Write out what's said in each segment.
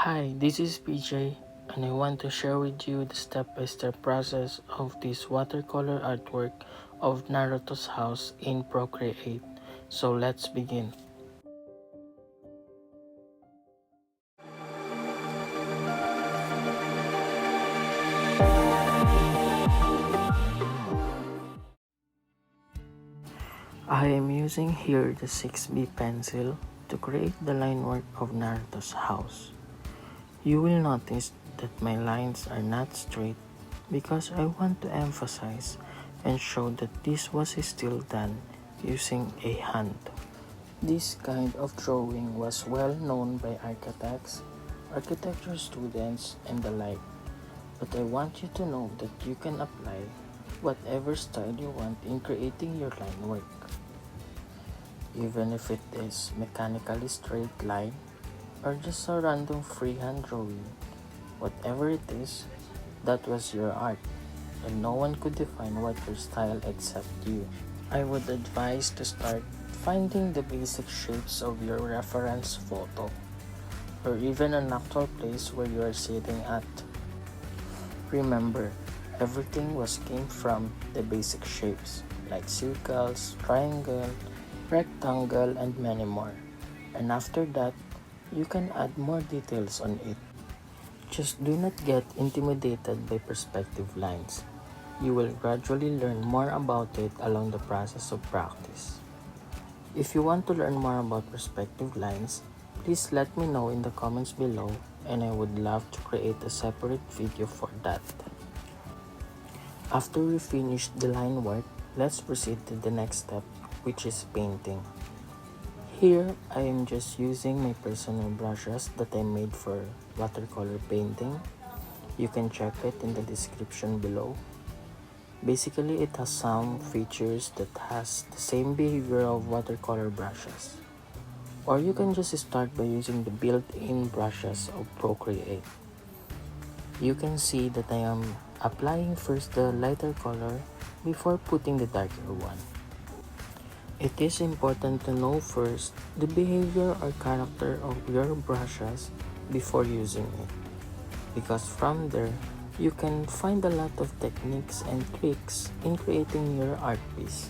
Hi, this is PJ, and I want to share with you the step-by-step process of this watercolor artwork of Naruto's house in Procreate. So let's begin. I am using here the 6B pencil to create the line work of Naruto's house. You will notice that my lines are not straight because I want to emphasize and show that this was still done using a hand. This kind of drawing was well known by architects, architecture students, and the like, but I want you to know that you can apply whatever style you want in creating your line work. Even if it is mechanically straight line or just a random freehand drawing, whatever it is, that was your art, and no one could define what your style except you. I would advise to start finding the basic shapes of your reference photo, or even an actual place where you are sitting at. Remember, everything came from the basic shapes, like circles, triangle, rectangle, and many more. And after that, you can add more details on it. Just do not get intimidated by perspective lines. You will gradually learn more about it along the process of practice. If you want to learn more about perspective lines, please let me know in the comments below, and I would love to create a separate video for that. After we finish the line work, let's proceed to the next step, which is painting. Here, I am just using my personal brushes that I made for watercolor painting. You can check it in the description below. Basically, it has some features that has the same behavior of watercolor brushes. Or you can just start by using the built-in brushes of Procreate. You can see that I am applying first the lighter color before putting the darker one. It is important to know first the behavior or character of your brushes before using it, because from there, you can find a lot of techniques and tricks in creating your art piece.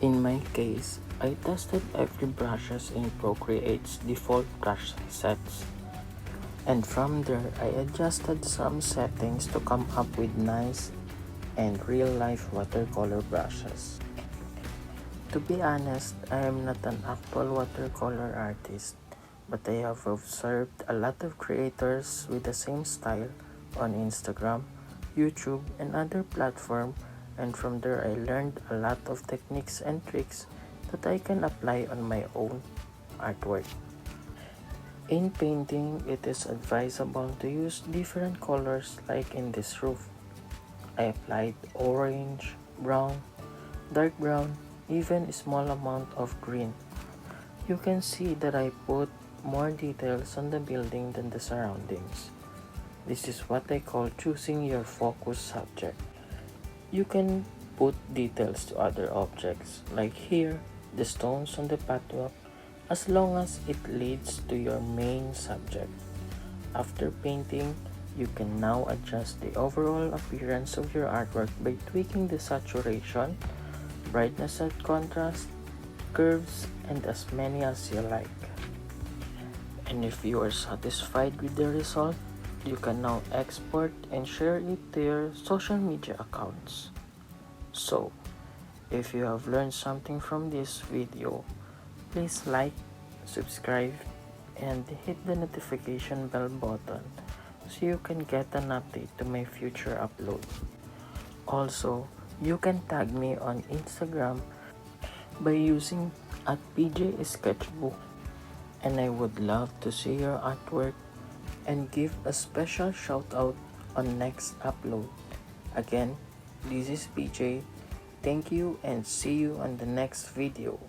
In my case, I tested every brushes in Procreate's default brush sets, and from there I adjusted some settings to come up with nice and real-life watercolor brushes. To be honest, I am not an actual watercolor artist, but I have observed a lot of creators with the same style on Instagram, YouTube, and other platforms, and from there I learned a lot of techniques and tricks that I can apply on my own artwork. In painting, it is advisable to use different colors, like in this roof. I applied orange, brown, dark brown, even a small amount of green. You can see that I put more details on the building than the surroundings. This is what I call choosing your focus subject. You can put details to other objects, like here, the stones on the pathwalk, as long as it leads to your main subject. After painting, you can now adjust the overall appearance of your artwork by tweaking the saturation, brightness and contrast, curves, and as many as you like. And if you are satisfied with the result, you can now export and share it to your social media accounts. So, if you have learned something from this video, please like, subscribe, and hit the notification bell button so you can get an update to my future upload. Also, you can tag me on Instagram by using @PJSketchbook, and I would love to see your artwork and give a special shout out on next upload. Again, this is PJ. Thank you and see you on the next video.